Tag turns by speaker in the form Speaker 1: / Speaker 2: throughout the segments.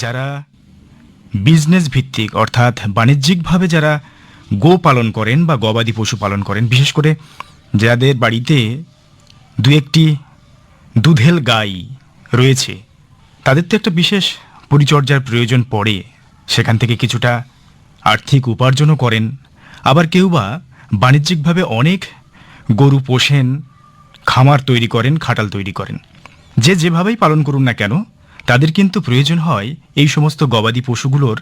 Speaker 1: যারা বিজনেস ভিত্তিক অর্থাৎ বাণিজ্যিকভাবে যারা গো পালন করেন বা গবাদি পশু পালন করেন, বিশেষ করে যাদের বাড়িতে দু একটি দুধেল গাই রয়েছে, তাদের তো একটা বিশেষ পরিচর্যার প্রয়োজন পড়ে। সেখান থেকে কিছুটা আর্থিক উপার্জনও করেন। আবার কেউ বা বাণিজ্যিকভাবে অনেক গরু পোষেন, খামার তৈরি করেন, খাটাল তৈরি করেন। যে যেভাবেই পালন করুন না কেন, তাদের কিন্তু প্রয়োজন হয় এই সমস্ত গবাদি পশুগুলোর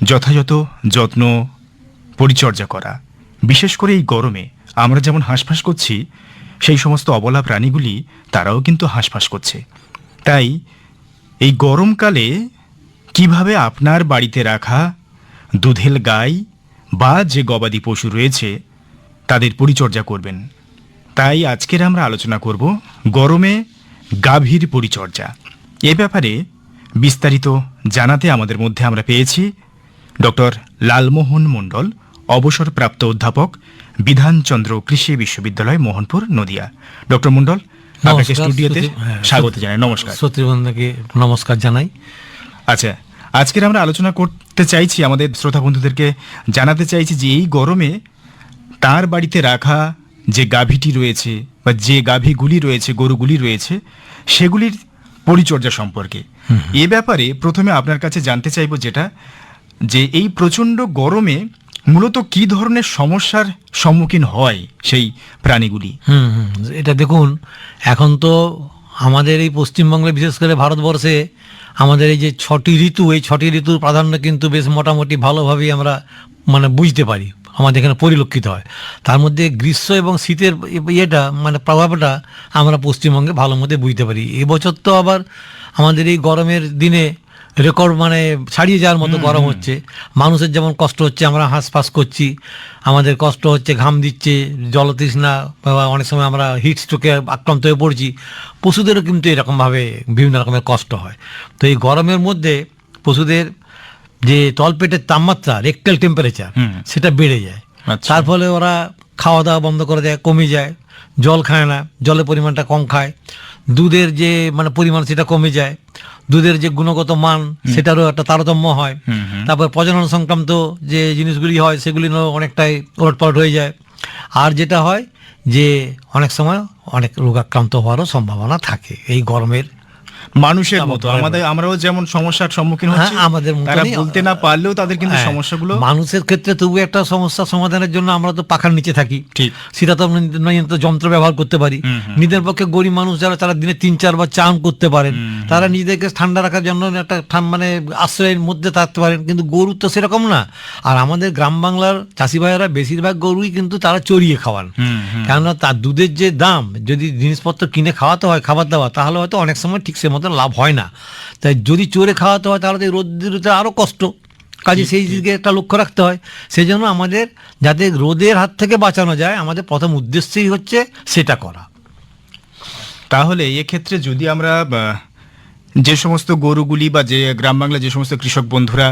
Speaker 1: যথাযথ যত্ন পরিচর্যা করা। বিশেষ করে এই গরমে আমরা যেমন হাঁসফাঁস করছি, সেই সমস্ত অবলা প্রাণীগুলি তারাও কিন্তু হাঁসফাঁস করছে। তাই এই গরমকালে কিভাবে আপনার বাড়িতে রাখা দুধেল গাই বা যে গবাদি পশু রয়েছে তাদের পরিচর্যা করবেন, তাই আজকের আমরা আলোচনা করব গরমে গাভীর পরিচর্যা। এ ব্যাপারে বিস্তারিত জানাতে আমাদের মধ্যে আমরা পেয়েছি ডক্টর লালমোহন মণ্ডল, অবসরপ্রাপ্ত অধ্যাপক, বিধানচন্দ্র কৃষি বিশ্ববিদ্যালয়, মোহনপুর, নদিয়া। ডক্টর মণ্ডল, আপনাকে স্টুডিওতে স্বাগত জানাই। নমস্কার।
Speaker 2: শ্রোতৃবৃন্দকে নমস্কার জানাই।
Speaker 1: আচ্ছা, আজকের আমরা আলোচনা করতে চাইছি, আমাদের শ্রোতা বন্ধুদেরকে জানাতে চাইছি যে এই গরমে তার বাড়িতে রাখা যে গাভীটি রয়েছে বা যে গাভীগুলি রয়েছে, গরুগুলি রয়েছে, সেগুলির পরিচর্যা সম্পর্কে। এ ব্যাপারে প্রথমে আপনার কাছে জানতে চাইব যেটা, যে এই প্রচণ্ড গরমে মূলত কি ধরনের সমস্যার সম্মুখীন হয় সেই প্রাণীগুলি।
Speaker 2: এটা দেখুন, এখন তো আমাদের এই পশ্চিমবঙ্গে, বিশেষ করে ভারতবর্ষে আমাদের এই যে 6টি ঋতু, এই 6টি ঋতুর প্রাধান্য কিন্তু বেশ মোটামুটি ভালোভাবেই আমরা বুঝতে পারি, আমাদের এখানে পরিলক্ষিত হয়। তার মধ্যে গ্রীষ্ম এবং শীতের ইয়েটা প্রভাবটা আমরা পশ্চিমবঙ্গে ভালো মতো বুঝতে পারি। এবছর তো আবার আমাদের এই গরমের দিনে রেকর্ড ছাড়িয়ে যাওয়ার মতো গরম হচ্ছে। মানুষের যেমন কষ্ট হচ্ছে, আমরা হাঁসফাঁস করছি, আমাদের কষ্ট হচ্ছে, ঘাম দিচ্ছে, জলতৃষ্ণা, অনেক সময় আমরা হিট স্ট্রোকে আক্রান্ত হয়ে পড়ছি। পশুদেরও কিন্তু এরকমভাবে বিভিন্ন রকমের কষ্ট হয়। তো এই গরমের মধ্যে পশুদের যে তলপেটের তাপমাত্রা, রেকটাল টেম্পারেচার, সেটা বেড়ে যায়। তার ফলে ওরা খাওয়া দাওয়া বন্ধ করে দেয়, কমে যায়, জল খায় না, জলের পরিমাণটা কম খায়, দুধের যে পরিমাণ সেটা কমে যায়, দুধের যে গুণগত মান সেটারও একটা তারতম্য হয়। তারপর প্রজনন সংক্রান্ত যে জিনিসগুলি হয় সেগুলি অনেকটাই ওলটপালট হয়ে যায়। আর যেটা হয় যে অনেক সময় অনেক রোগাক্রান্ত হওয়ারও সম্ভাবনা থাকে এই গরমের।
Speaker 1: মানুষের মতো আমরাও যেমন সমস্যার সম্মুখীন হচ্ছি,
Speaker 2: আমাদের
Speaker 1: তারা বলতে না পারলেও তাদের কিন্তু সমস্যাগুলো।
Speaker 2: মানুষের ক্ষেত্রে তবু একটা সমস্যা সমাধানের জন্য আমরা তো পাখার নিচে থাকি,
Speaker 1: ঠিক,
Speaker 2: শীতাতপ নিয়ন্ত্রণ যন্ত্র ব্যবহার করতে পারি। নিজের পক্ষে গরিব মানুষ যারা, তারা দিনে 3-4 বার চান করতে পারেন, তারা নিজেদেরকে ঠান্ডা রাখার জন্য একটা আশ্রয়ের মধ্যে থাকতে পারেন। কিন্তু গরু তো সেরকম না। আর আমাদের গ্রাম বাংলার চাষি ভাইয়েরা বেশিরভাগ গরুই কিন্তু তারা চড়িয়ে খাওয়ান, কেননা তার দুধের যে দাম, যদি জিনিসপত্র কিনে খাওয়াতে হয়, খাবার দাওয়া, তাহলে হয়তো অনেক সময় ঠিক সে মতো লাভ হয় না। তাই যদি চড়ে খাওয়াতে হয় তাহলে রোদ্দুরে আরও কষ্ট, কাজে সেই দিকে একটা লক্ষ্য রাখতে হয়। সেই জন্য আমাদের যাতে রোদের হাত থেকে বাঁচানো যায়, আমাদের প্রথম উদ্দেশ্যই হচ্ছে সেটা করা।
Speaker 1: তাহলে এক্ষেত্রে যদি আমরা যে সমস্ত গরুগুলি বা যে গ্রাম বাংলা যে সমস্ত কৃষক বন্ধুরা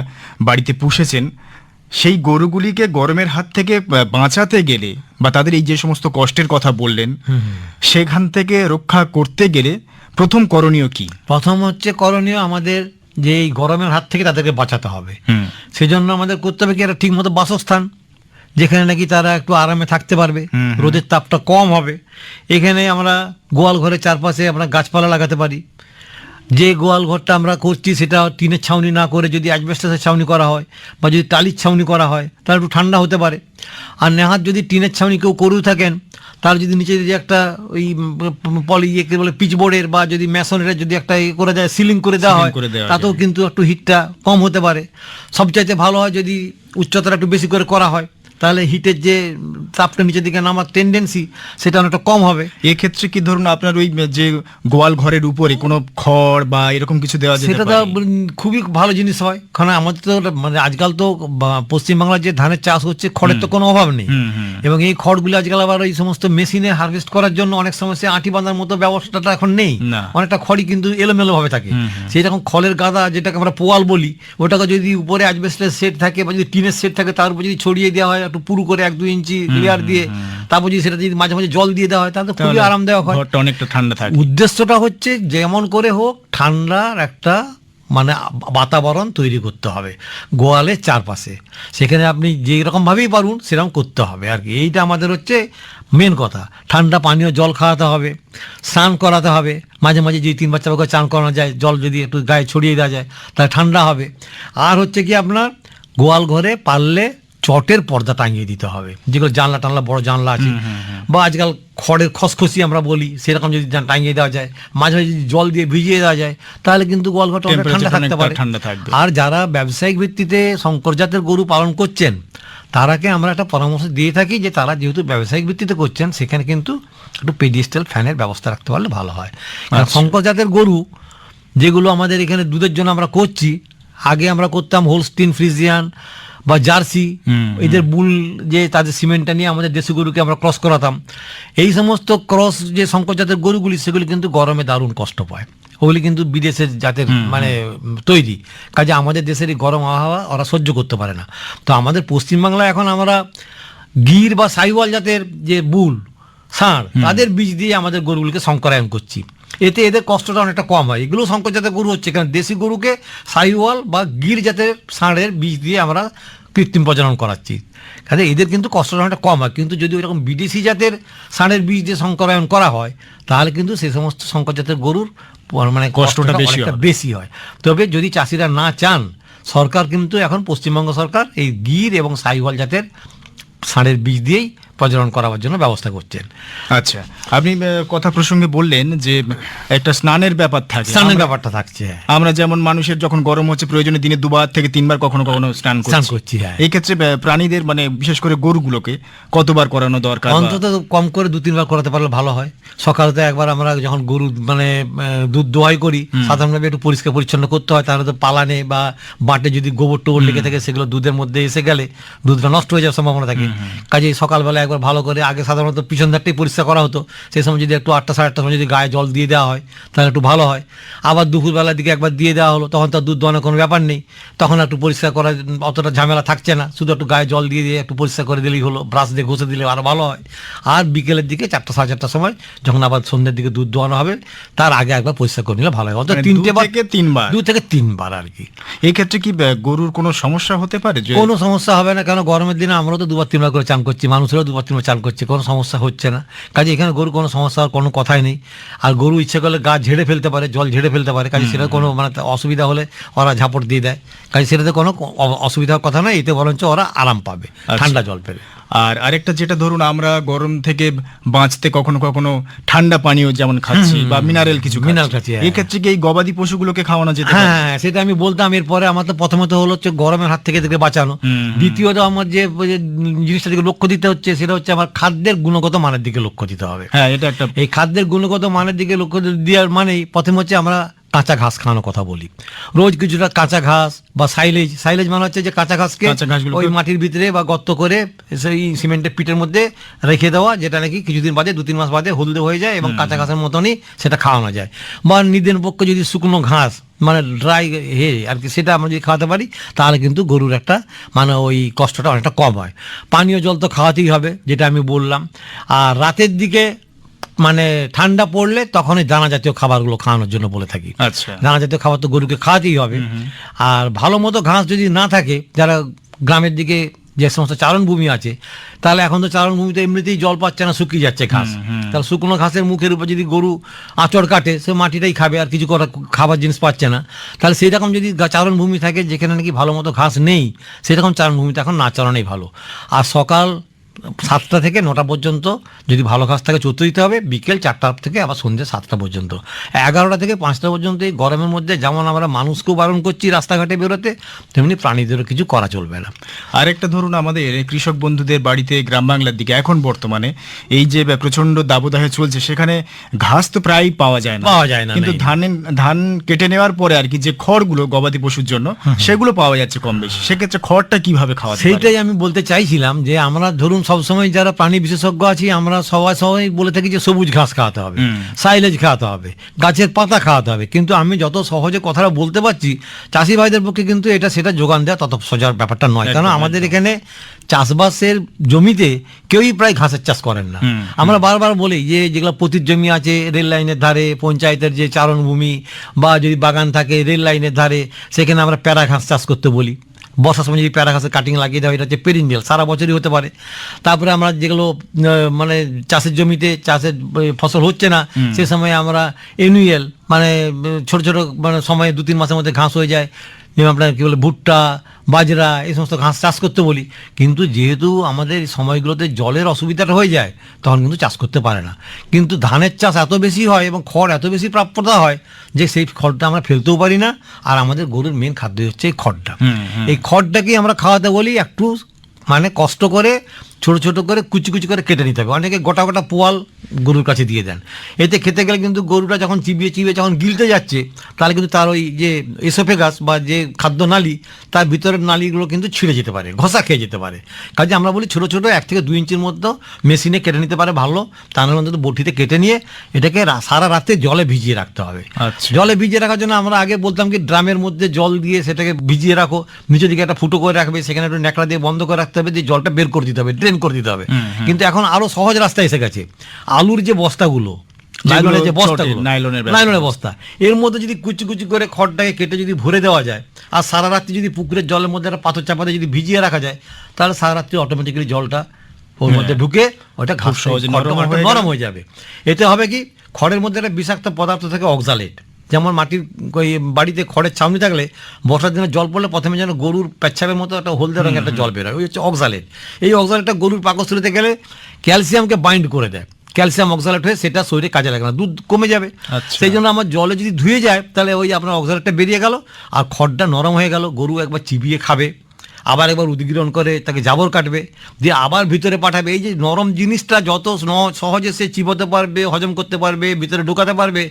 Speaker 1: বাড়িতে পুষেছেন, সেই গরুগুলিকে গরমের হাত থেকে বাঁচাতে গেলে বা তাদের এই যে সমস্ত কষ্টের কথা বললেন, সেখান থেকে রক্ষা করতে গেলে প্রথম করণীয় কি?
Speaker 2: প্রথম হচ্ছে করণীয় আমাদের যে এই গরমের হাত থেকে তাদেরকে বাঁচাতে হবে। সেজন্য আমাদের করতে হবে কি, একটা ঠিক মতো বাসস্থান, যেখানে নাকি তারা একটু আরামে থাকতে পারবে, রোদের তাপটা কম হবে। এখানে আমরা গোয়াল ঘরের চারপাশে আমরা গাছপালা লাগাতে পারি। যে গোয়াল ঘরটা আমরা করছি সেটা টিনের ছাউনি না করে যদি অ্যাসবেস্টসের ছাউনি করা হয় বা যদি টালির ছাউনি করা হয়, তাহলে একটু ঠান্ডা হতে পারে। আর নেহাত যদি টিনের ছাউনি কেউ করেও থাকেন, তাহলে যদি নিচে যদি একটা ওই বলে পিচবোর্ডের বা যদি ম্যাসনের যদি একটা করে যায়, সিলিং করে দেওয়া হয়, তাতেও কিন্তু একটু হিটটা কম হতে পারে। সবচাইতে ভালো হয় যদি উচ্চতাটা একটু বেশি করে করা হয়, তাহলে হিটের যে তাপটা নিচের দিকে নামার টেন্ডেন্সি সেটা অনেকটা কম হবে।
Speaker 1: এক্ষেত্রে কি ধরুন আপনার ওই যে গোয়াল ঘরের উপরে কোনো খড় বা এরকম কিছু দেওয়া যেতে পারে?
Speaker 2: সেটা খুবই ভালো জিনিস হয়, কারণ আমাদের তো আজকাল তো পশ্চিমবাংলার যে ধানের চাষ হচ্ছে, খড়ের তো কোনো অভাব নেই। এবং এই খড়গুলো আজকাল আবার ওই সমস্ত মেশিনে হারভেস্ট করার জন্য অনেক সময় সে আঁটি বাঁধার মতো ব্যবস্থাটা এখন নেই। অনেকটা খড়ই কিন্তু এলোমেলো ভাবে থাকে। সেই রকম খড়ের গাদা, যেটাকে আমরা পোয়াল বলি, ওটাকে যদি উপরে অ্যাসবেস্টসের সেট থাকে বা যদি টিনের সেট থাকে, তার উপর যদি ছড়িয়ে দেওয়া হয় একটু পুরু করে 1-2 ইঞ্চি লেয়ার দিয়ে, তারপর যদি সেটা যদি মাঝে মাঝে জল দিয়ে দেওয়া হয়, তাহলে খুবই আরামদায়ক হয়,
Speaker 1: অনেকটা ঠান্ডা থাকে।
Speaker 2: উদ্দেশ্যটা হচ্ছে যেমন করে হোক ঠান্ডার একটা মানে বাতাবরণ তৈরি করতে হবে গোয়ালের চারপাশে। সেখানে আপনি যেই রকমভাবেই পারুন সেরকম করতে হবে আর কি। এইটা আমাদের হচ্ছে মেন কথা। ঠান্ডা পানীয় জল খাওয়াতে হবে, স্নান করাতে হবে মাঝে মাঝে, যদি 3 বাচ্চা করে চান করানো যায়, জল যদি একটু গায়ে ছড়িয়ে দেওয়া যায় তাহলে ঠান্ডা হবে। আর হচ্ছে কি আপনার গোয়াল ঘরে পারলে চটের পর্দা টাঙিয়ে দিতে হবে, যেগুলো জানলা টানলা বড় জানলা আছে, বা আজকাল খড়ের খসখসি আমরা বলি সেরকম যদি টাঙিয়ে দেওয়া যায়, মাঝে মাঝে যদি জল দিয়ে ভিজিয়ে দেওয়া যায় তাহলে কিন্তু গোয়াল ঘরটা অনেক ঠান্ডা থাকতে পারে।
Speaker 1: ঠান্ডা থাকবে।
Speaker 2: আর যারা ব্যবসায়িক ভিত্তিতে শঙ্কর জাতের গরু পালন করছেন তারাকে আমরা একটা পরামর্শ দিয়ে থাকি যে তারা যেহেতু ব্যবসায়িক ভিত্তিতে করছেন সেখানে কিন্তু একটু পেডিস্টাল ফ্যানের ব্যবস্থা রাখতে পারলে ভালো হয়। কারণ শঙ্কর জাতের গরু যেগুলো আমাদের এখানে দুধের জন্য আমরা করছি, আগে আমরা করতাম হোলস্টিন ফ্রিজিয়ান বা জার্সি, এদের বুল যে তাদের সিমেন্টটা নিয়ে আমাদের দেশি গরুকে আমরা ক্রস করাতাম। এই সমস্ত ক্রস যে শঙ্কর জাতের গরুগুলি সেগুলি কিন্তু গরমে দারুণ কষ্ট পায়, ওগুলি কিন্তু বিদেশের জাতের মানে তৈরি, কাজে আমাদের দেশের এই গরম আবহাওয়া ওরা সহ্য করতে পারে না। তো আমাদের পশ্চিমবাংলায় এখন আমরা গির বা সাইওয়াল জাতের যে বুল ষাঁড় তাদের বীজ দিয়ে আমাদের গরুগুলিকে সংকরায়ন করছি, এতে এদের কষ্টটা অনেকটা কম হয়। এগুলো শঙ্কর জাতের গরু হচ্ছে, কারণ দেশি গরুকে সাইওয়াল বা গির জাতের ষাঁড়ের বীজ দিয়ে আমরা কৃত্রিম প্রজনন করাচ্ছি, কাজে এদের কিন্তু কষ্টটা অনেকটা কম হয়। কিন্তু যদি ওইরকম বিদেশি জাতের ষাঁড়ের বীজ দিয়ে সংকরায়ন করা হয় তাহলে কিন্তু সেই সমস্ত শঙ্কর জাতের গরুর মানে কষ্টটা বেশি হয়। তবে যদি চাষিরা না চান, সরকার কিন্তু এখন পশ্চিমবঙ্গ সরকার এই গির এবং সাইওয়াল জাতের ষাঁড়ের বীজ দিয়েই প্রজনন করার জন্য ব্যবস্থা করছেন।
Speaker 1: আচ্ছা, আপনি কথা প্রসঙ্গে বললেন যে একটা স্নানের ব্যাপার থাকে,
Speaker 2: স্নানের ব্যাপারটা থাকছে।
Speaker 1: আমরা যেমন মানুষের যখন গরম হচ্ছে প্রয়োজনে দিনে 2 থেকে 3 বার কখনো কখনো স্নান করছি, এই ক্ষেত্রে প্রাণীদের মানে বিশেষ করে গরুগুলোকে কতবার করানো দরকার?
Speaker 2: অন্তত কম করে 2-3 বার করাতে পারলে ভালো হয়। সকালে একবার আমরা যখন গরু মানে দুধ দোয়াই করি সাধারণভাবে একটু পরিষ্কার পরিচ্ছন্ন করতে হয়, তাহলে তো পালানে বা বাটে যদি গোবর টোবর লেগে থাকে সেগুলো দুধের মধ্যে এসে গেলে দুধটা নষ্ট হয়ে যাওয়ার সম্ভাবনা থাকে। কাজে সকালবেলা একবার ভালো করে, আগে সাধারণত পিছন ধারটাই পরিষ্কার করা হতো, সেই সময় যদি একটু 8টা সাড়ে 8টার সময় যদি গায়ে জল দিয়ে দেওয়া হয় তাহলে একটু ভালো হয়। আবার দুপুরবেলার দিকে একবার দিয়ে দেওয়া হলো, তখন তার দুধ দোয়ানোর কোনো ব্যাপার নেই, তখন একটু পরিষ্কার করা অতটা ঝামেলা থাকছে না, শুধু একটু গায়ে জল দিয়ে একটু পরিষ্কার করে দিলেই হলো, ব্রাশ দিয়ে ঘষে দিলে আরও ভালো হয়। আর বিকেলের দিকে 4টা সাড়ে 4টার সময় যখন আবার সন্ধ্যের দিকে দুধ দোয়ানো হবে তার আগে একবার পরিষ্কার করে নিলে ভালো হয়, অন্তত 2 থেকে 3 বার আর কি।
Speaker 1: এই ক্ষেত্রে কি গরুর কোনো সমস্যা হতে পারে?
Speaker 2: কোনো সমস্যা হবে না, কারণ গরমের দিনে আমরাও তো 2-3 বার করে চান করছি, মানুষেরও 2-3 বার চান করছে, কোনো সমস্যা হচ্ছে না। কাজে এখানে গরু কোনো সমস্যা হওয়ার কোনো কথাই নেই। আর গরু ইচ্ছে করলে গা ঝেড়ে ফেলতে পারে, জল ঝেড়ে ফেলতে পারে, কাজে সেটা কোনো মানে অসুবিধা হলে ওরা ঝাপট দিয়ে দেয়, কাজে সেটাতে কোনো অসুবিধার কথা নয়, এতে বরঞ্চ ওরা আরাম পাবে ঠান্ডা জল পেলে।
Speaker 1: আর আরেকটা যেটা ধরুন আমরা গরম থেকে বাঁচতে কখনো কখনো ঠান্ডা পানীয় যেমন খাচ্ছি বা মিনারেল কিছু খাচ্ছি, এই ক্ষেত্রে কি এই গবাদি পশুগুলোকে খাওয়ানো যেতে পারে?
Speaker 2: হ্যাঁ, সেটা আমি বলতাম। এরপরে আমার তো প্রথমত হলো হচ্ছে গরমের হাত থেকে বাঁচানো, দ্বিতীয়ত আমার যে জিনিসটা দিকে লক্ষ্য দিতে হচ্ছে সেটা হচ্ছে আমার খাদ্যের গুণগত মানের দিকে লক্ষ্য দিতে হবে।
Speaker 1: হ্যাঁ, এটা একটা,
Speaker 2: এই খাদ্যের গুণগত মানের দিকে লক্ষ্য দেওয়ার মানেই প্রথম হচ্ছে আমরা কাঁচা ঘাস খাওয়ানোর কথা বলি, রোজ কিছুটা কাঁচা ঘাস বা সাইলেজ মানে হচ্ছে যে কাঁচা ঘাসকে ওই মাটির ভিতরে বা গর্ত করে সেই সিমেন্টের পিটের মধ্যে রেখে দেওয়া, যেটা নাকি কিছুদিন বাদে 2-3 মাস বাদে হলদে হয়ে যায় এবং কাঁচা ঘাসের মতনই সেটা খাওয়ানো যায়। বা নিদেন পক্ষে যদি শুকনো ঘাস মানে ড্রাই আর কি সেটা আমরা যদি খাওয়াতে পারি তাহলে কিন্তু গরুর একটা মানে ওই কষ্টটা অনেকটা কম হয়। পানীয় জল তো খাওয়াতেই হবে যেটা আমি বললাম। আর রাতের দিকে মানে ঠান্ডা পড়লে তখন এই দানা জাতীয় খাবারগুলো খাওয়ানোর জন্য বলে থাকি।
Speaker 1: আচ্ছা,
Speaker 2: দানা জাতীয় খাবার তো গরুকে খাওয়াতেই হবে। আর ভালো মতো ঘাস যদি না থাকে, যারা গ্রামের দিকে যে সমস্ত চারণভূমি আছে, তাহলে এখন তো চারণভূমিতে এমনিতেই জল পাচ্ছে না, শুকিয়ে যাচ্ছে ঘাস, তাহলে শুকনো ঘাসের মুখের উপর যদি গরু আঁচড় কাটে সে মাটিটাই খাবে, আর কিছু খাবার জিনিস পাচ্ছে না। তাহলে সেই রকম যদি চারণভূমি থাকে যেখানে নাকি ভালো মতো ঘাস নেই, সেরকম চারণভূমিতে এখন না চালানোই ভালো। আর সকাল 7টা থেকে 9টা পর্যন্ত যদি ভালো ঘাস থাকে চড়তে দিতে হবে, বিকেল 4টা থেকে আবার সন্ধ্যে 7টা পর্যন্ত। 11টা থেকে 5টা পর্যন্ত এই গরমের মধ্যে যেমন আমরা মানুষকেও বারণ করছি রাস্তাঘাটে বেরোতে, তেমনি প্রাণীদেরও কিছু করা চলবে না।
Speaker 1: আরেকটা ধরুন আমাদের কৃষক বন্ধুদের বাড়িতে গ্রাম বাংলার দিকে এখন বর্তমানে এই যে প্রচন্ড দাবদাহে চলছে, সেখানে ঘাস তো প্রায় পাওয়া যায় না, কিন্তু ধান কেটে নেওয়ার পরে আর কি যে খড়গুলো গবাদি পশুর জন্য সেগুলো পাওয়া যাচ্ছে কম বেশি, সেক্ষেত্রে খড়টা কিভাবে খাওয়া?
Speaker 2: সেইটাই আমি বলতে চাইছিলাম যে আমরা ধরুন সবসময় যারা প্রাণী বিশেষজ্ঞ আছি আমরা সবাই বলে থাকি যে সবুজ ঘাস খাওয়াতে হবে, সাইলেজ খাওয়াতে হবে, গাছের পাতা খাওয়াতে হবে, কিন্তু আমি যত সহজে কথাটা বলতে পারছি চাষি ভাইদের পক্ষে কিন্তু এটা সেটা যোগান দেওয়া তত সোজা ব্যাপারটা নয়। কারণ আমাদের এখানে চাষবাসের জমিতে কেউই প্রায় ঘাসের চাষ করেন না। আমরা বারবার বলি যে যেগুলো পতির জমি আছে রেল লাইনের ধারে, পঞ্চায়েতের যে চারণভূমি বা যদি বাগান থাকে রেল লাইনের ধারে, সেখানে আমরা প্যারা ঘাস চাষ করতে বলি। বর্ষার সময় যদি প্যারা ঘাসের কাটিং লাগিয়ে দেওয়া, এটা হচ্ছে পেরিনিয়াল, সারা বছরই হতে পারে। তারপরে আমরা যেগুলো মানে চাষের জমিতে চাষের ফসল হচ্ছে না, সে সময় আমরা অ্যানুয়াল মানে ছোট ছোট মানে সময়ে 2-3 মাসের মধ্যে ঘাস হয়ে যায়, যেমন আপনার কী বলে ভুট্টা, বাজরা, এই সমস্ত ঘাস চাষ করতে বলি। কিন্তু যেহেতু আমাদের সময়গুলোতে জলের অসুবিধাটা হয়ে যায়, তখন কিন্তু চাষ করতে পারে না। কিন্তু ধানের চাষ এত বেশি হয় এবং খড় এত বেশি প্রাপ্যতা হয় যে সেই খড়টা আমরা ফেলতেও পারি না। আর আমাদের গরুর মেন খাদ্য হচ্ছে এই খড়টা। এই খড়টাকেই আমরা খাওয়াতে বলি একটু মানে কষ্ট করে ছোট ছোট করে কুচি কুচি করে কেটে নিতে হবে। অনেকে গোটা গোটা পোয়াল গরুর কাছে দিয়ে দেন। এতে খেতে গেলে কিন্তু গরুটা যখন চিবিয়ে চিবিয়ে যখন গিলতে যাচ্ছে, তাহলে কিন্তু তার ওই যে এসোফেগাস বা যে খাদ্য নালী, তার ভিতরের নালীগুলো কিন্তু ছিঁড়ে যেতে পারে, ঘষা খেয়ে যেতে পারে। কাজে আমরা বলি ছোটো ছোটো 1 থেকে 2 ইঞ্চির মধ্যে মেশিনে কেটে নিতে পারে ভালো, তার অন্তত বটিতে কেটে নিয়ে এটাকে সারা রাতে জলে ভিজিয়ে রাখতে হবে। জলে ভিজিয়ে রাখার জন্য আমরা আগে বলতাম কি ড্রামের মধ্যে জল দিয়ে সেটাকে ভিজিয়ে রাখো, নিচের দিকে একটা ফুটো করে রাখবে, সেখানে একটু ন্যাকড়া দিয়ে বন্ধ করে রাখতে হবে, দিয়ে জলটা বের করে দিতে হবে, ড্রেন করে দিতে হবে। কিন্তু এখন আরো সহজ রাস্তা এসে গেছে। আলুর যে বস্তাগুলো, নাইলনের যে বস্তাগুলো, নাইলনের বস্তা, এর মধ্যে যদি কুচি কুচি করে খড়টাকে কেটে যদি ভরে দেওয়া যায়, আর সারা রাত্রি যদি পুকুরের জলের মধ্যে একটা পাথর চাপাতে যদি ভিজিয়ে রাখা যায়, তাহলে সারা রাত্রি অটোমেটিক্যালি জলটা ওর মধ্যে ঢুকে ওটা ঘাস সহজে নরম হয়ে যাবে। এতে হবে কি, খড়ের মধ্যে একটা বিষাক্ত পদার্থ থাকে অক্সালেট। যেমন মাটির বাড়িতে খড়ের ছাউনি থাকলে বর্ষার দিনে জল পড়লে প্রথমে যেন গরুর পেচ্ছাপের মতো একটা হলদে রঙের একটা জল বেরোয়, ওই হচ্ছে অক্সালেট। এই অক্সালেটটা গরুর পাকস্থলীতে গেলে ক্যালসিয়ামকে বাইন্ড করে দেয়, ক্যালসিয়াম অক্সালেট হয়ে সেটা শরীরে কাজে লাগে না, দুধ কমে যাবে। সেই জন্য আমার জলে যদি ধুয়ে যায় তাহলে ওই আপনার অক্সালেটটা বেরিয়ে গেল, আর খড়টা নরম হয়ে গেল, গরু একবার চিবিয়ে খাবে, আবার একবার উদ্গীরণ করে তাকে জাবর কাটবে, দিয়ে আবার ভিতরে পাঠাবে। এই যে নরম জিনিসটা যত সহজে সে চিবোতে পারবে, হজম করতে পারবে, ভিতরে ঢোকাতে পারবে,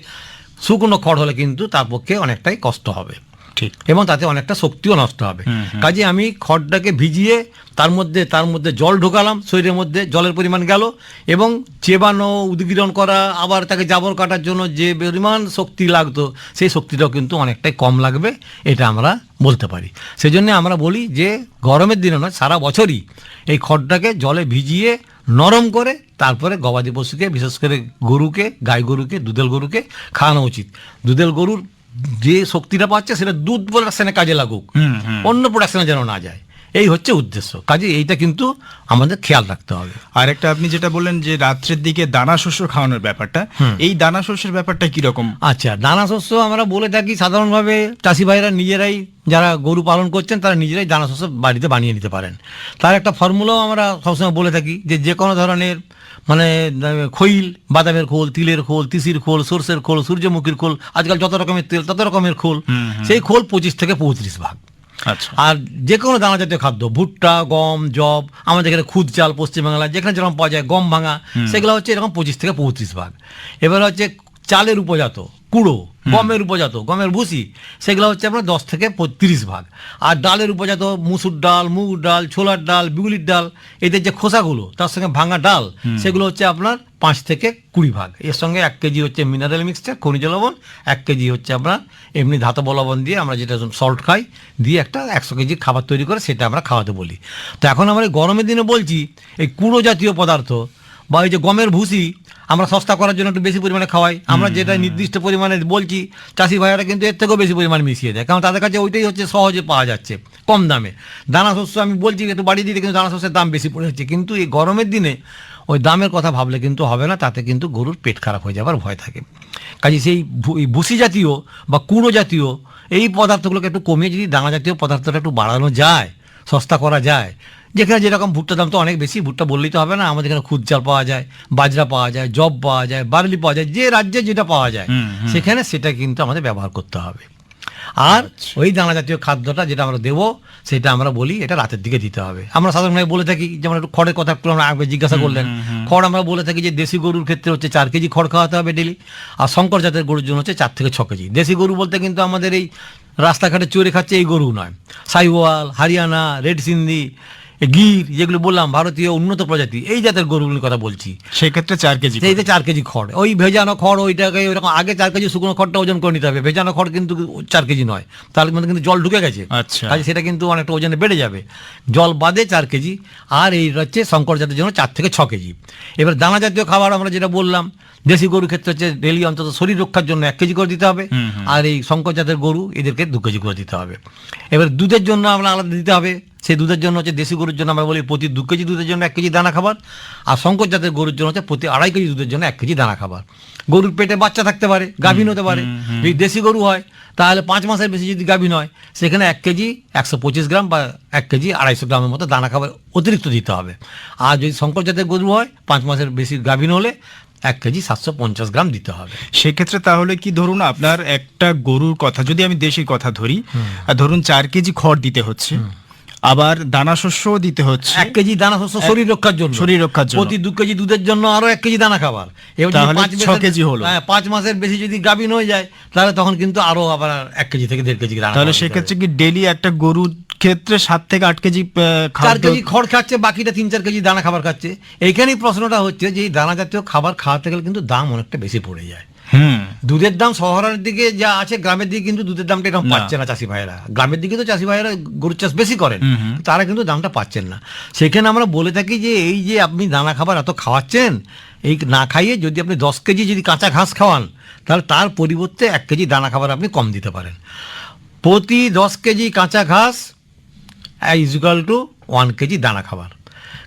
Speaker 2: শুকনো খড় হলে কিন্তু তার পক্ষে অনেকটাই কষ্ট হবে, ঠিক, এবং তাতে অনেকটা শক্তিও নষ্ট হবে। কাজে আমি খড়টাকে ভিজিয়ে তার মধ্যে জল ঢোকালাম, শরীরের মধ্যে জলের পরিমাণ গেল, এবং চেবানো, উদ্গীরণ করা, আবার তাকে জাবর কাটার জন্য যে পরিমাণ শক্তি লাগতো সেই শক্তিটাও কিন্তু অনেকটাই কম লাগবে, এটা আমরা বলতে পারি। সেই জন্য আমরা বলি যে গরমের দিনে নয়, সারা বছরই এই খড়টাকে জলে ভিজিয়ে নরম করে তারপরে গবাদি পশুকে, বিশেষ করে গরুকে, গাই গরুকে, দুধেল গরুকে খাওয়ানো উচিত। দুধেল গরুর যে শক্তিটা পাচ্ছে সেটা দুধ প্রোডাকশনে কাজে লাগুক, অন্য প্রোডাকশনে যেন না যায়, এই হচ্ছে উদ্দেশ্য। কাজে এইটা কিন্তু আমাদের খেয়াল রাখতে হবে।
Speaker 1: আর একটা আপনি যেটা বললেন যে রাত্রের দিকে দানা শস্য খাওয়ানোর ব্যাপারটা, এই দানা শস্যের ব্যাপারটা কিরকম?
Speaker 2: আচ্ছা, দানা শস্য আমরা বলে থাকি সাধারণভাবে চাষি ভাইরা নিজেরাই, যারা গরু পালন করছেন তারা নিজেরাই দানা শস্য বাড়িতে বানিয়ে নিতে পারেন। তার একটা ফর্মুলাও আমরা সবসময় বলে থাকি যে কোনো ধরনের মানে খৈল, বাদামের খোল, তিলের খোল, তিসির খোল, সর্ষের খোল, সূর্যমুখীর খোল, আজকাল যত রকমের তেল তত রকমের খোল, সেই খোল 25 থেকে 35 ভাগ। আর যে কোনো দানা জাতীয় খাদ্য, ভুট্টা, গম, জব, আমাদের এখানে খুদ চাল পশ্চিমবাংলায় যেখানে যেরকম পাওয়া যায়, গম ভাঙা, সেগুলো হচ্ছে এরকম 25 থেকে 35 ভাগ। এবার হচ্ছে চালের উপজাত কুড়ো, গমের উপজাত, গমের ভুসি, সেগুলো হচ্ছে আপনার 10 থেকে 30 ভাগ। আর ডালের উপজাত মুসুর ডাল, মুগ ডাল, ছোলার ডাল, বিউলির ডাল, এদের যে খোসাগুলো তার সঙ্গে ভাঙা ডাল, সেগুলো হচ্ছে আপনার 5 থেকে 20 ভাগ। এর সঙ্গে 1 কেজি হচ্ছে মিনারেল মিক্সচার, খনিজ লবণ, 1 কেজি হচ্ছে আপনার এমনি ধাতব লবণ দিয়ে আমরা যেটা সল্ট খাই, দিয়ে একটা 100 কেজি খাবার তৈরি করে সেটা আমরা খাওয়াতে বলি। তো এখন আমরা গরমের দিনে বলছি এই কুড়ো জাতীয় পদার্থ বা এই যে গমের ভুসি আমরা সস্তা করার জন্য একটু বেশি পরিমাণে খাওয়াই। আমরা যেটা নির্দিষ্ট পরিমাণে বলছি, চাষি ভাইয়েরা কিন্তু এর থেকেও বেশি পরিমাণে মিশিয়ে দেয়, কারণ তাদের কাছে ওইটাই হচ্ছে সহজে পাওয়া যাচ্ছে কম দামে। দানা শস্য আমি বলছি একটু বাড়িয়ে দিতে, কিন্তু দানা শস্যের দাম বেশি পড়ে যাচ্ছে। কিন্তু এই গরমের দিনে ওই দামের কথা ভাবলে কিন্তু হবে না, তাতে কিন্তু গরুর পেট খারাপ হয়ে যাবার ভয় থাকে। কাজে সেই ভুসি জাতীয় বা কুড়ো জাতীয় এই পদার্থগুলোকে একটু কমিয়ে যদি দানা জাতীয় পদার্থটা একটু বাড়ানো যায়, সস্তা করা যায়, যেখানে যেরকম ভুট্টার দাম তো অনেক বেশি, ভুট্টা বললেই তো হবে না, আমাদের এখানে খুদ চাল পাওয়া যায়, বাজরা পাওয়া যায়, জব পাওয়া যায়, বার্লি পাওয়া যায়, যে রাজ্যে যেটা পাওয়া যায় সেখানে সেটা কিন্তু আমাদের ব্যবহার করতে হবে। আর ওই দানা জাতীয় খাদ্যটা যেটা আমরা দেবো সেটা আমরা বলি এটা রাতের দিকে দিতে হবে। আমরা সাধারণভাবে বলে থাকি, যেমন একটু খড়ের কথা একটু আমরা আগে জিজ্ঞাসা করলেন, খড় আমরা বলে থাকি যে দেশি গরুর ক্ষেত্রে হচ্ছে 4 কেজি খড় খাওয়াতে হবে ডেলি, আর শঙ্কর জাতের গরুর জন্য হচ্ছে 4 থেকে 6 কেজি। দেশি গরু বলতে কিন্তু আমাদের এই রাস্তাঘাটে চড়ে খাচ্ছে এই গরু নয়, সাইওয়াল, হরিয়ানা, রেড সিন্ধি, গির যেগুলো বললাম ভারতীয় উন্নত প্রজাতি, এই জাতের গরুগুলির কথা বলছি।
Speaker 1: সেক্ষেত্রে 4 কেজি
Speaker 2: সেইতে 4 কেজি খড়, ওই ভেজানো খড় ওইটাকে ওইরকম আগে 4 কেজি শুকনো খড়টা ওজন করে নিতে হবে, ভেজানো খড় কিন্তু 4 কেজি নয়, তার মধ্যে কিন্তু জল ঢুকে গেছে,
Speaker 1: আচ্ছা।
Speaker 2: কাজে সেটা কিন্তু অনেকটা ওজনে বেড়ে যাবে। জল বাদে 4 কেজি, আর এই হচ্ছে শঙ্কর জাতের জন্য 4 থেকে 6 কেজি। এবার দানা জাতীয় খাবার আমরা যেটা বললাম, দেশি গরুর ক্ষেত্রে হচ্ছে ডেলি অন্তত শরীর রক্ষার জন্য 1 কেজি করে দিতে হবে, আর এই শঙ্কর জাতের গরু এদেরকে 2 কেজি করে দিতে হবে। এবার দুধের জন্য আমরা আলাদা দিতে হবে, সেই দুধের জন্য হচ্ছে দেশি গরুর জন্য আমরা বলি প্রতি 2 কেজি দুধের জন্য 1 কেজি দানা খাবার, আর শঙ্কর জাতের গরুর জন্য হচ্ছে প্রতি 2.5 কেজি দুধের জন্য 1 কেজি দানা খাবার। গরুর পেটে বাচ্চা থাকতে পারে, গাভীন হতে পারে, যদি দেশি গরু হয় তাহলে 5 মাসের বেশি যদি গাভীন হয় সেখানে 1 কেজি 125 গ্রাম বা 1 কেজি 250 গ্রামের মতো দানা খাবার অতিরিক্ত দিতে হবে। আর যদি শঙ্কর জাতের গরু হয় 5 মাসের বেশি গাভীন হলে 1 কেজি 750 গ্রাম দিতে হবে।
Speaker 1: সেক্ষেত্রে তাহলে কি ধরুন আপনার একটা গরুর কথা যদি আমি দেশির কথা ধরি, ধরুন 4 কেজি খড় দিতে হচ্ছে, আবার দানা শস্যও দিতে হচ্ছে,
Speaker 2: 1 কেজি দানা শস্য শরীর রক্ষার জন্য,
Speaker 1: শরীর রক্ষার জন্য
Speaker 2: প্রতি 2 কেজি দুধের জন্য আরো 1 কেজি দানা খাবার। এবার যদি
Speaker 1: তাহলে
Speaker 2: 5
Speaker 1: 6 কেজি হলো।
Speaker 2: হ্যাঁ, 5 মাসের বেশি যদি গাভীন হয়ে যায় তাহলে তখন কিন্তু আরো আবার 1 কেজি থেকে 1.5 কেজি দানা
Speaker 1: তাহলে
Speaker 2: খাবার দিতে
Speaker 1: সেক্ষেত্রে
Speaker 2: হবে।
Speaker 1: কি ডেলি একটা গরুর ক্ষেত্রে 7 থেকে 8 কেজি
Speaker 2: 4 কেজি খড় খাচ্ছে, বাকিটা 3-4 কেজি দানা খাবার খাচ্ছে। এইখানেই প্রশ্নটা হচ্ছে যে এই দানা জাতীয় খাবার খাওয়াতে গেলে কিন্তু দাম অনেকটা বেশি পড়ে যায়। দুধের দাম শহরের দিকে যা আছে, গ্রামের দিকে কিন্তু দুধের দামটা এরকম পাচ্ছে না চাষি ভাইয়েরা। গ্রামের দিকে তো চাষি ভাইয়েরা গরুর চাষ বেশি করেন, তারা কিন্তু দামটা পাচ্ছেন না। সেখানে আমরা বলে থাকি যে এই যে আপনি দানা খাবার এত খাওয়াচ্ছেন, এই না খাইয়ে যদি আপনি 10 কেজি যদি কাঁচা ঘাস খাওয়ান তাহলে তার পরিবর্তে 1 কেজি দানা খাবার আপনি কম দিতে পারেন। প্রতি 10 কেজি কাঁচা ঘাস ইজুকাল টু 1 কেজি দানা খাবার।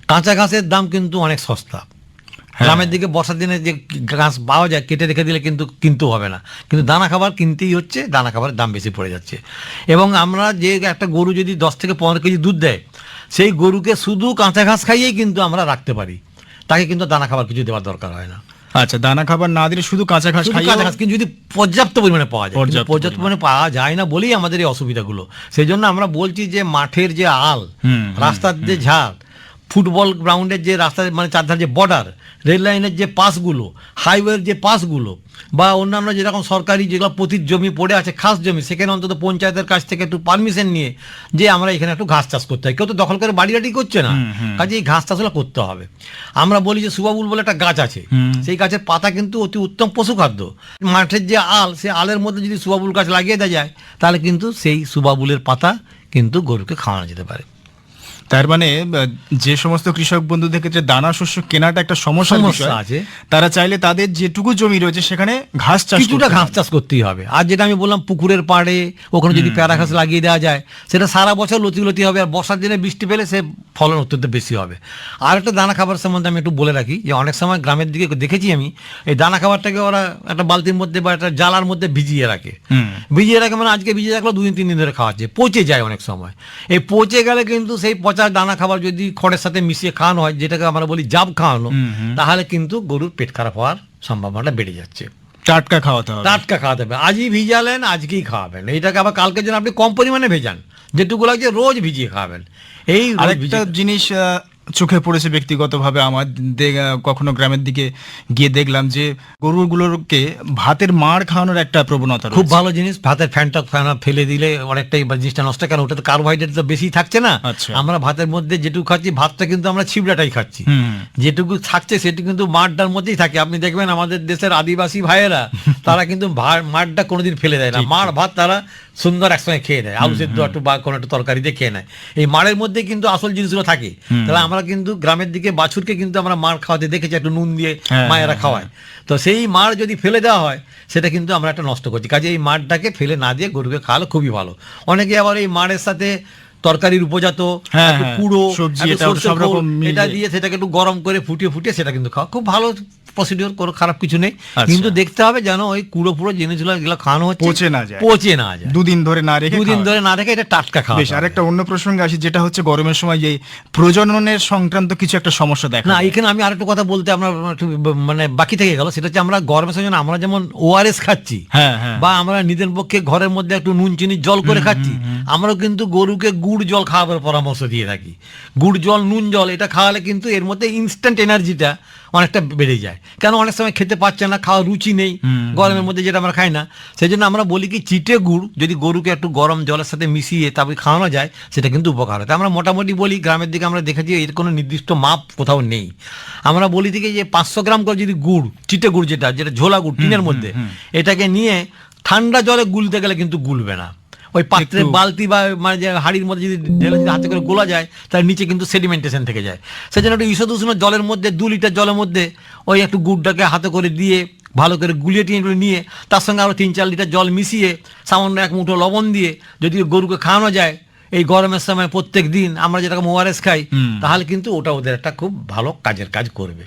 Speaker 2: কাঁচা ঘাসের দাম কিন্তু অনেক সস্তা। গ্রামের দিকে বর্ষার দিনে যে ঘাস পাওয়া যায় কেটে রেখে দিলে কিন্তু কিনতেও হবে না, কিন্তু দানা খাবার কিনতেই হচ্ছে, দানা খাবারের দাম বেশি পড়ে যাচ্ছে। এবং আমরা যে একটা গরু যদি 10 থেকে 15 কেজি দুধ দেয়, সেই গরুকে শুধু কাঁচা ঘাস খাইয়েই কিন্তু আমরা রাখতে পারি, তাকে কিন্তু দানা খাবার কিছু দেওয়ার দরকার হয় না।
Speaker 1: আচ্ছা, দানা খাবার না দিলে শুধু কাঁচা ঘাস
Speaker 2: শুধু
Speaker 1: খাইয়ে
Speaker 2: কাঁচা ঘাস কিন্তু যদি পর্যাপ্ত পরিমাণে পাওয়া যায়, কিন্তু
Speaker 1: পর্যাপ্ত
Speaker 2: পর্যাপ্ত পরিমাণে পাওয়া যায় না বলেই আমাদের এই অসুবিধাগুলো। সেই জন্য আমরা বলছি যে মাঠের যে আল, রাস্তার যে ঝাড়, ফুটবল গ্রাউন্ডের যে রাস্তার মানে চারধার যে বর্ডার, রেল লাইনের যে পাসগুলো, হাইওয়ের যে পাসগুলো, বা অন্যান্য যেরকম সরকারি যেগুলো পতিত জমি পড়ে আছে খাস জমি, সেখানে অন্তত পঞ্চায়েতের কাছ থেকে একটু পারমিশন নিয়ে যে আমরা এখানে একটু ঘাস চাষ করতে হয়। কেউ তো দখল করে বাড়ি করছে না, কাজে এই ঘাস চাষগুলো করতে হবে। আমরা বলি যে সুবাবুল বলে একটা গাছ আছে, সেই গাছের পাতা কিন্তু অতি উত্তম পশুখাদ্য। মাঠের যে আল, সেই আলের মধ্যে যদি সুবাবুল গাছ লাগিয়ে দেওয়া যায় তাহলে কিন্তু সেই সুবাবুলের পাতা কিন্তু গরুকে খাওয়ানো যেতে পারে।
Speaker 1: তার মানে যে সমস্ত কৃষক বন্ধুদের ক্ষেত্রে দানা শস্য কেনাটা একটা সমস্যার বিষয়
Speaker 2: আছে,
Speaker 1: তারা চাইলে তাদের যেটুকু জমি রয়েছে সেখানে ঘাস চাষ
Speaker 2: কিছুটা ঘাস চাষ করতেই হবে। আর যেটা আমি বললাম পুকুরের পাড়ে ওখানে যদি প্যারা ঘাস লাগিয়ে দেওয়া যায় সেটা সারা বছর লতি হবে, আর বর্ষার দিনে বৃষ্টি পেলে সে ফলন অত্যন্ত বেশি হবে। আর একটা দানা খাবার সম্বন্ধে আমি একটু বলে রাখি যে অনেক সময় গ্রামের দিকে দেখেছি আমি, এই দানা খাবারটাকে ওরা একটা বালতির মধ্যে বা একটা জালার মধ্যে ভিজিয়ে রাখে। মানে আজকে ভিজিয়ে রাখলো 2-3 দিন ধরে খাওয়াচ্ছে, পচে যায় অনেক সময়। এই পচে গেলে কিন্তু সেই পচা দানা খাবার যদি খড়ের সাথে মিশিয়ে খাওয়ানো হয়, যেটাকে আমরা বলি জাব খাওয়ানো, তাহলে কিন্তু গরুর পেট খারাপ হওয়ার সম্ভাবনাটা বেড়ে যাচ্ছে।
Speaker 1: টাটকা খাওয়াতে হবে,
Speaker 2: টাটকা খাওয়াতে হবে। আজই ভিজালেন আজকেই খাওয়াবেন, এইটাকে আবার কালকের জন্য আপনি কম পরিমাণে ভেজান, যেটুকু লাগছে রোজ ভিজিয়ে খাওয়াবেন। এই
Speaker 1: আরেকটা জিনিস চোখে পড়েছে ব্যক্তিগতভাবে আমার, কখনো গ্রামের দিকে গিয়ে দেখলাম যে গরুগুলোকে ভাতের মাড় খাওয়ানোর একটা প্রবণতা
Speaker 2: খুব ভালো জিনিস। ভাতের ফ্যানটা ফেলে দিলে অনেকটাই জিনিসটা নষ্ট, কেন ওটাতে কার্বোহাইড্রেট তো বেশি থাকছে না। আমরা ভাতের মধ্যে যেটুকু খাচ্ছি, ভাতটা কিন্তু আমরা ছিবড়াটাই খাচ্ছি, যেটুকু থাকছে সেটুকু কিন্তু মাঠটার মধ্যেই থাকে। আপনি দেখবেন আমাদের দেশের আদিবাসী ভাইয়েরা তারা কিন্তু মাঠটা কোনোদিন ফেলে দেয় না, মাড় ভাত তারা সুন্দর একসঙ্গে খেয়ে নেয়, আলু সেদ্ধ একটু বা কোনো একটা তরকারি দিয়ে খেয়ে নেয়। এই মাড়ের মধ্যে কিন্তু আসল জিনিসগুলো থাকে। তাহলে আমরা কিন্তু গ্রামের দিকে বাছুরকে কিন্তু আমরা মাড় খাওয়াতে দেখেছি, একটু নুন দিয়ে মায়েরা খাওয়ায়। তো সেই মাড় যদি ফেলে দেওয়া হয় সেটা কিন্তু আমরা একটা নষ্ট করছি, কাজে এই মাড়টাকে ফেলে না দিয়ে গরুকে খাওয়ালে খুবই ভালো। অনেকে আবার এই মাড়ের সাথে তরকারির উপজাত কুড়ো এটা দিয়ে সেটাকে একটু গরম করে ফুটিয়ে সেটা কিন্তু খাওয়া খুব ভালো প্রসিডিওর, কোনো খারাপ কিছু নেই। কিন্তু দেখতে হবে যেন ওই কুড়ো জিনিসগুলো যেগুলো খাওয়ানো হচ্ছে পচে না যায়,
Speaker 1: 2 দিন ধরে না রেখে
Speaker 2: এটা টাটকা খাওয়া।
Speaker 1: বেশ, আরেকটা অন্য প্রসঙ্গে আসি, যেটা হচ্ছে গরমের সময় এই প্রজননের সংক্রান্ত কিছু একটা সমস্যা দেখা
Speaker 2: না। এখানে আমি আরেকটা কথা বলতে আমরা মানে বাকি থেকে গেল, সেটা হচ্ছে আমরা গরমের সময় আমরা যেমন ORS খাচ্ছি বা আমরা নিজের পক্ষে ঘরের মধ্যে একটু নুন চিনির জল করে খাচ্ছি, আমরা কিন্তু গরুকে গুড় জল খাওয়াবার পরামর্শ দিয়ে থাকি। গুড় জল, নুন জল এটা খাওয়ালে কিন্তু এর মধ্যে ইনস্ট্যান্ট এনার্জিটা অনেকটা বেড়ে যায়। কেন অনেক সময় খেতে পাচ্ছে না, খাওয়ার রুচি নেই গরমের মধ্যে, যেটা আমরা খাই না। সেই জন্য আমরা বলি কি চিটে গুড় যদি গরুকে একটু গরম জলের সাথে মিশিয়ে তারপরে খাওয়ানো যায়, সেটা কিন্তু উপকার হয়। তাই আমরা মোটামুটি বলি, গ্রামের দিকে আমরা দেখেছি এর কোনো নির্দিষ্ট মাপ কোথাও নেই। আমরা বলি থেকে যে 500 গ্রাম করে যদি গুড়, চিটে গুড় যেটা ঝোলা গুড় টিনের মধ্যে, এটাকে নিয়ে ঠান্ডা জলে গুলতে গেলে কিন্তু গুলবে না। ওই পাত্রে বালতি বা মানে যে হাড়ির মধ্যে যদি ঢেলে যদি হাতে করে গোলা যায়, তার নিচে কিন্তু সেডিমেন্টেশন থেকে যায়। সেই জন্য একটু ঈষৎ উষ্ণ জলের মধ্যে 2 লিটার জলের মধ্যে ওই একটু গুড়টাকে হাতে করে দিয়ে ভালো করে গুলিয়ে টিয়ে নিয়ে তার সঙ্গে আরও 3-4 লিটার জল মিশিয়ে সামান্য 1 মুঠো লবণ দিয়ে যদি গরুকে খাওয়ানো যায় এই গরমের সময় প্রত্যেক দিন আমরা যেটাকে ওআরএস খাই, তাহলে কিন্তু ওটা ওদের একটা খুব ভালো কাজের কাজ করবে।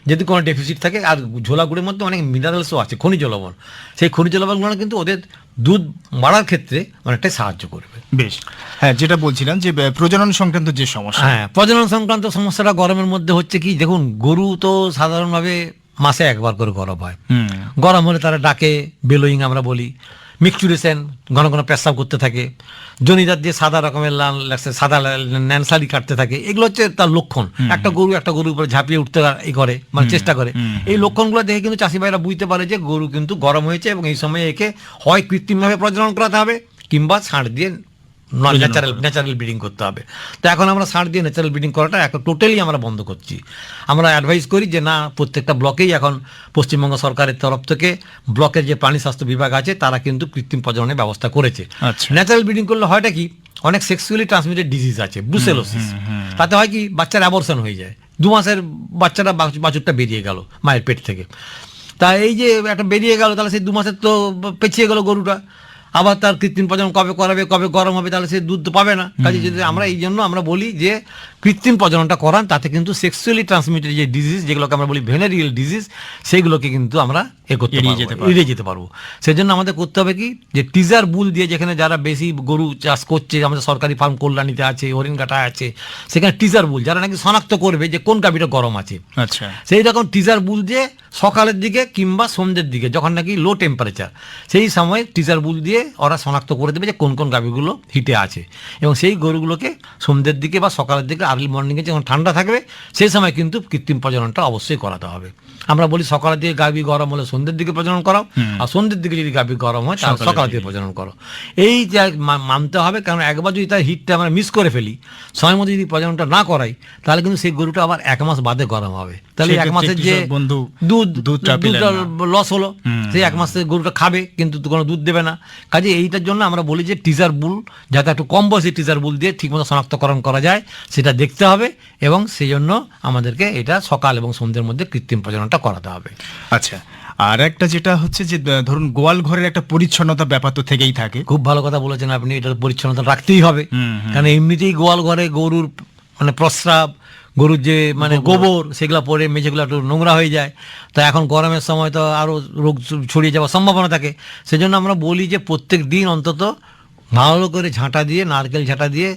Speaker 2: যদি কোনো ডেফিসিট থাকে। আর ঝোলা গুড়ের মধ্যে অনেক মিনারেলসও আছে, খনিজ লবণ। সেই খনিজ লবণগুলো কিন্তু ওদের দুধ বাড়ার ক্ষেত্রে অনেকটাই সাহায্য করবে।
Speaker 1: বেশ, হ্যাঁ, যেটা বলছিলাম যে প্রজনন সংক্রান্ত যে সমস্যা,
Speaker 2: হ্যাঁ, প্রজনন সংক্রান্ত সমস্যাটা গরমের মধ্যে হচ্ছে কি, দেখুন গরু তো সাধারণভাবে মাসে 1 বার করে গরম হয়। গরম হলে তারা ডাকে, বেলোয়িং আমরা বলি, মিক্সচুরেশন, ঘন ঘন পেশাব করতে থাকে, জনিদার দিয়ে সাদা রকমের সাদা ন্যানসালি কাটতে থাকে। এগুলো হচ্ছে তার লক্ষণ। একটা গরুর উপরে ঝাঁপিয়ে উঠতে করে, মানে চেষ্টা করে। এই লক্ষণগুলো দেখে কিন্তু চাষি ভাইরা বুঝতে পারে যে গরু কিন্তু গরম হয়েছে, এবং এই সময় একে হয় কৃত্রিমভাবে প্রজনন করাতে হবে কিংবা ষাঁড় দিয়ে ন্যাচারাল ব্রিডিং করতে হবে। তো এখন আমরা ষাঁড় দিয়ে ন্যাচারাল ব্রিডিং করাটা এখন টোটালি আমরা বন্ধ করছি। আমরা অ্যাডভাইস করি যে না, প্রত্যেকটা ব্লকেই এখন পশ্চিমবঙ্গ সরকারের তরফ থেকে ব্লকের যে প্রাণী স্বাস্থ্য বিভাগ আছে তারা কিন্তু কৃত্রিম প্রজননের ব্যবস্থা করেছে। ন্যাচারাল ব্রিডিং করলে হয়টা কি, অনেক সেক্সুয়ালি ট্রান্সমিটেড ডিজিজ আছে, ব্রুসেলোসিস। তাতে হয় কি, বাচ্চার অ্যাবর্শন হয়ে যায়, 2 মাসের বাচ্চাটা বাছুরটা বেরিয়ে গেল মায়ের পেট থেকে। তা এই যে একটা বেরিয়ে গেল, তাহলে সেই 2 মাসের তো পেছিয়ে গেল গরুটা। আবার তার কৃত্রিম প্রজনন কবে করাবে, কবে গরম হবে, তাহলে সে দুধ তো পাবে না। কাজে যদি আমরা এই জন্য আমরা বলি যে কৃত্রিম প্রজননটা করান, তাতে কিন্তু সেক্সুয়ালি ট্রান্সমিটেড যে ডিজিজ, যেগুলোকে আমরা বলি ভেনেরিয়াল ডিজিজ, সেইগুলোকে কিন্তু আমরা এড়িয়ে যেতে পারবো। সেই জন্য আমাদের করতে হবে কি, যে টিজার বুল দিয়ে, যেখানে যারা বেশি গরু চাষ করছে, আমাদের সরকারি ফার্ম কল্যাণীতে আছে, হরিণঘাটা আছে, সেখানে টিজার বুল যারা নাকি শনাক্ত করবে যে কোন গাভীটা গরম আছে,
Speaker 1: আচ্ছা,
Speaker 2: সেই রকম টিজার বুল দিয়ে সকালের দিকে কিংবা সন্ধ্যের দিকে যখন নাকি লো টেম্পারেচার, সেই সময় টিজার বুল দিয়ে ওরা শনাক্ত করে দেবে যে কোন কোন গাভীগুলো হিটে আছে, এবং সেই গরুগুলোকে সন্ধ্যের দিকে বা সকালের দিকে, আর্লি মর্নিংয়ে যখন ঠান্ডা থাকবে সেই সময় কিন্তু কৃত্রিম প্রজননটা অবশ্যই করাতে হবে। আমরা বলি সকালের দিকে গাভী গরম হলে সন্ধ্যের দিকে প্রজনন করাও, আর সন্ধ্যের দিকে যদি গাভী গরম হয় তাহলে সকালের দিকে প্রজনন করো। এই যে মানতে হবে, কারণ একবার যদি তার হিটটা আমরা মিস করে ফেলি, সময় মতো যদি প্রজননটা না করাই, তাহলে কিন্তু সেই গরুটা আবার 1 মাস বাদে গরম হবে। তাহলে 1 মাসের যে দুধটা লস হলো, সেই 1 মাসে গরুটা খাবে কিন্তু কোনো দুধ দেবে না। কাজে এইটার জন্য আমরা বলি যে টিজার বুল, যাতে একটু কম বয়সী টিজার বুল দিয়ে ঠিকমতো শনাক্তকরণ করা যায় সেটা দেখতে হবে, এবং সেই জন্য আমাদেরকে এটা সকাল এবং সন্ধ্যের মধ্যে কৃত্রিম প্রজননটা করাতে হবে।
Speaker 1: আচ্ছা, আর একটা যেটা হচ্ছে যে ধরুন গোয়াল ঘরের একটা পরিচ্ছন্নতা ব্যাপার তো থেকেই থাকে।
Speaker 2: খুব ভালো কথা বলেছেন আপনি, এটা পরিচ্ছন্নতা রাখতেই হবে। কারণ এমনিতেই গোয়াল ঘরে গরুর মানে প্রস্রাব, গরুর যে মানে গোবর, সেগুলো পরে মেঝেগুলো একটু নোংরা হয়ে যায়। তো এখন গরমের সময় তো আরও রোগ ছড়িয়ে যাওয়ার সম্ভাবনা থাকে। সেজন্য আমরা বলি যে প্রত্যেক দিন অন্তত ভালো করে ঝাঁটা দিয়ে, নারকেল ঝাঁটা দিয়ে,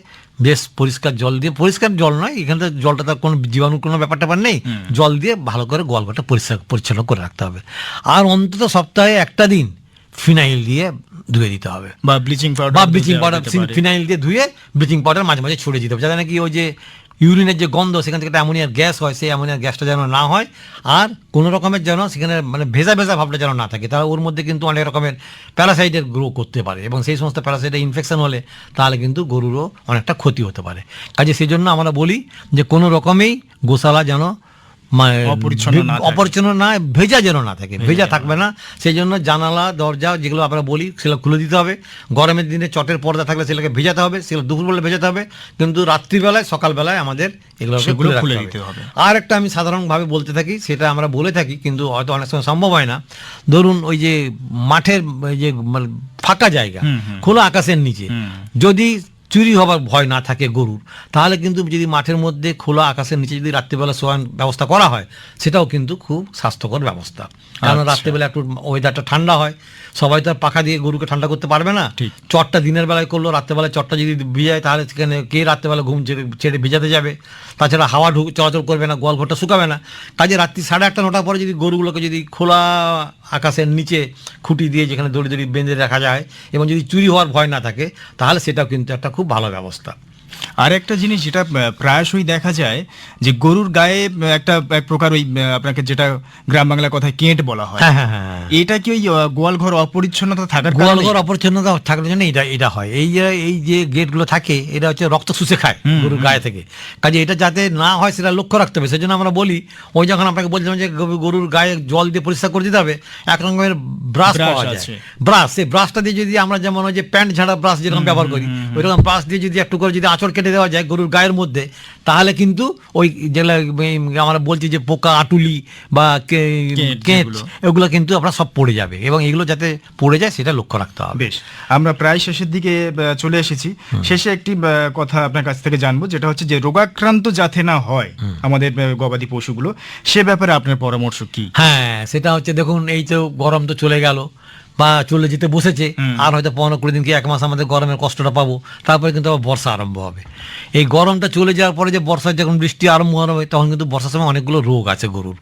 Speaker 2: বেশ পরিষ্কার জল দিয়ে, পরিষ্কার জল নয়, এখানে তো জলটা তার কোনো জীবাণুর কোনো ব্যাপারটা নেই, জল দিয়ে ভালো করে গোয়ালঘরটা পরিচ্ছন্ন করে রাখতে হবে। আর অন্তত সপ্তাহে একটা দিন ফিনাইল দিয়ে ধুয়ে দিতে হবে, বা ব্লিচিং পাউডার ফিনাইল দিয়ে ধুয়ে ব্লিচিং পাউডার মাঝে মাঝে ছড়িয়ে দিতে হবে, যাতে নাকি ওই যে ইউরিনের যে গন্ধ, সেখান থেকে একটা অ্যামোনিয়ার গ্যাস হয়, সেই অ্যামোনিয়ার গ্যাসটা যেন না হয়, আর কোনো রকমের যেন সেখানে মানে ভেজা ভাবটা যেন না থাকে। তাহলে ওর মধ্যে কিন্তু অনেক রকমের প্যারাসাইটের গ্রো করতে পারে, এবং সেই সমস্ত প্যারাসাইটের ইনফেকশন হলে তাহলে কিন্তু গরুরও অনেকটা ক্ষতি হতে পারে। কাজে সেই জন্য আমরা বলি যে কোনো রকমেই গোশালা যেন অপরিচ্ছন্ন না, ভেজা যেন না থাকে, ভেজা থাকবে না। সেই জন্য জানালা দরজা যেগুলো আমরা বলি সেগুলো খুলে দিতে হবে। গরমের দিনে চটের পর্দা থাকলে সেগুলোকে ভেজাতে হবে, সেগুলো দুপুরবেলা ভেজাতে হবে, কিন্তু রাত্রিবেলায় সকালবেলায় আমাদের এগুলোকে খুলে দিতে হবে। আর একটা আমি সাধারণভাবে বলতে থাকি, সেটা আমরা বলে থাকি কিন্তু হয়তো অনেক সময় সম্ভব হয় না। ধরুন ওই যে মাঠের যে ফাঁকা জায়গা, খোলা আকাশের নিচে যদি চুরি হবার ভয় না থাকে গরুর, তাহলে কিন্তু যদি মাঠের মধ্যে খোলা আকাশের নিচে যদি রাত্রিবেলা শোয়ার ব্যবস্থা করা হয়, সেটাও কিন্তু খুব স্বাস্থ্যকর ব্যবস্থা। কারণ রাত্রিবেলা একটু ওয়েদারটা ঠান্ডা হয়, সবাই তো আর পাখা দিয়ে গরুকে ঠান্ডা করতে পারবে না। চটটা দিনের বেলায় করলো, রাত্রেবেলায় চটটা যদি ভিজায়, তাহলে সেখানে কে রাত্রেবেলা ঘুম ছেড়ে ভিজাতে যাবে? তাছাড়া হাওয়া চলাচল করবে না, গোয়াল ঘরটা শুকাবে না। কাজে রাত্রি 8:30 9টার পরে যদি গরুগুলোকে যদি খোলা আকাশের নিচে খুঁটি দিয়ে যেখানে দড়ি দড়ি বেঁধে রাখা যায়, এবং যদি চুরি হওয়ার ভয় না থাকে, তাহলে সেটাও কিন্তু একটা খুব ভালো ব্যবস্থা।
Speaker 1: আর একটা জিনিস যেটা প্রায়শই দেখা যায় যে গরুর গায়ে একটা এক প্রকার ওই আপনাকে যেটা গ্রাম বাংলা কথায় কেঁট বলা হয়,
Speaker 2: হ্যাঁ হ্যাঁ হ্যাঁ,
Speaker 1: এটা কি ওই গোয়াল ঘর অপরিচ্ছন্নতা থাকার
Speaker 2: গোয়াল
Speaker 1: কারণে?
Speaker 2: ঘর অপরিচ্ছন্নতা থাকার জন্য এটা হয়। এই যে গেটগুলো থাকে এটা হচ্ছে রক্ত শুষে খায় গরুর গায়ে থেকে, কাজে এটা যাতে না হয় সেটা লক্ষ্য রাখতে হবে। সেজন্য আমরা বলি, ওই যখন আপনাকে বলছিলাম যে গরুর গায়ে জল দিয়ে পরিষ্কার করে দিতে হবে, এক রকমের ব্রাশ
Speaker 1: Brush
Speaker 2: পাওয়া যায়,
Speaker 1: আছে।
Speaker 2: ব্রাশ, সেই ব্রাশটা দিয়ে যদি আমরা যেমন ওই যে প্যান্ট ঝাড়া ব্রাশ যেরকম ব্যবহার করি, ওই রকম ব্রাশ দিয়ে যদি একটু করে যদি আঁচড় কেটে দেওয়া যায় গরুর গায়ের মধ্যে, তাহলে কিন্তু ওই যেগুলো আমরা বলছি যে পোকা, আটুলি বা কেঁচ,
Speaker 1: যেগুলো।
Speaker 2: এগুলো কিন্তু আপনার সব পড়ে যাবে, এবং এগুলো যাতে পড়ে যায় সেটা লক্ষ্য রাখতে হবে।
Speaker 1: বেশ, আমরা প্রায় শেষের দিকে চলে এসেছি। শেষে একটি কথা আপনার কাছ থেকে জানবো, যেটা হচ্ছে যে রোগাক্রান্ত যাতে না হয় আমাদের গবাদি পশুগুলো, সে ব্যাপারে আপনার পরামর্শ কি?
Speaker 2: হ্যাঁ, সেটা হচ্ছে দেখুন, এই তো গরম তো চলে গেল বা চলে যেতে বসেছে, আর হয়তো 15-20 দিন কি 1 মাস আমাদের গরমের কষ্টটা পাবো, তারপরে কিন্তু আবার বর্ষা আরম্ভ হবে। এই গরমটা চলে যাওয়ার পরে যে বর্ষায় যখন বৃষ্টি আরম্ভ হবে, তখন কিন্তু বর্ষার সময় অনেকগুলো রোগ আছে গরুর,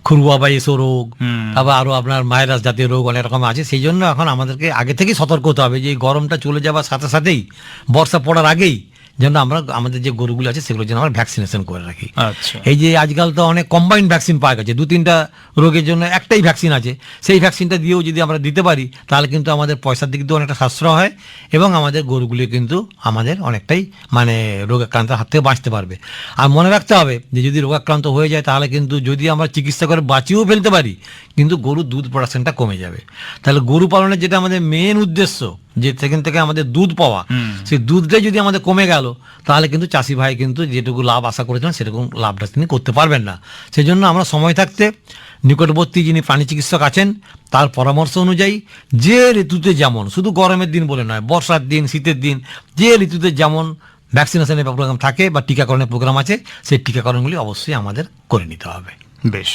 Speaker 2: খুরুয়া বা এসো রোগ, তারপর আরো আপনার ভাইরাস জাতীয় রোগ অনেক রকম আছে। সেই জন্য এখন আমাদেরকে আগে থেকেই সতর্ক হতে হবে যে এই গরমটা চলে যাওয়ার সাথে সাথেই, বর্ষা পড়ার আগেই যেন আমরা আমাদের যে গরুগুলো আছে সেগুলো যেন আমরা ভ্যাকসিনেশন করে রাখি।
Speaker 1: আচ্ছা,
Speaker 2: এই যে আজকাল তো অনেক কম্বাইন্ড ভ্যাকসিন পাওয়া গেছে, 2-3টা রোগের জন্য একটাই ভ্যাকসিন আছে, সেই ভ্যাকসিনটা দিয়েও যদি আমরা দিতে পারি তাহলে কিন্তু আমাদের পয়সার দিক দিয়েও অনেকটা সাশ্রয় হয়, এবং আমাদের গরুগুলি কিন্তু আমাদের অনেকটাই মানে রোগাক্রান্তের হাত থেকে বাঁচতে পারবে। আর মনে রাখতে হবে যে যদি রোগাক্রান্ত হয়ে যায় তাহলে কিন্তু যদি আমরা চিকিৎসা করে বাঁচিয়েও ফেলতে পারি, কিন্তু গরুর দুধ প্রোডাকশনটা কমে যাবে। তাহলে গরু পালনের যেটা আমাদের মেন উদ্দেশ্য, যে সেখান থেকে আমাদের দুধ পাওয়া, সেই দুধটাই যদি আমাদের কমে গেল, তাহলে কিন্তু চাষি ভাই কিন্তু যেটুকু লাভ আশা করেছিলেন সেরকম লাভটা তিনি করতে পারবেন না। সেই জন্য আমরা সময় থাকতে নিকটবর্তী যিনি প্রাণী চিকিৎসক আছেন তার পরামর্শ অনুযায়ী যে ঋতুতে যেমন, শুধু গরমের দিন বলে নয়, বর্ষার দিন, শীতের দিন, যে ঋতুতে যেমন ভ্যাকসিনেশনের প্রোগ্রাম থাকে বা টিকাকরণের প্রোগ্রাম আছে, সেই টিকাকরণগুলি অবশ্যই আমাদের করে নিতে হবে।
Speaker 1: বেশ,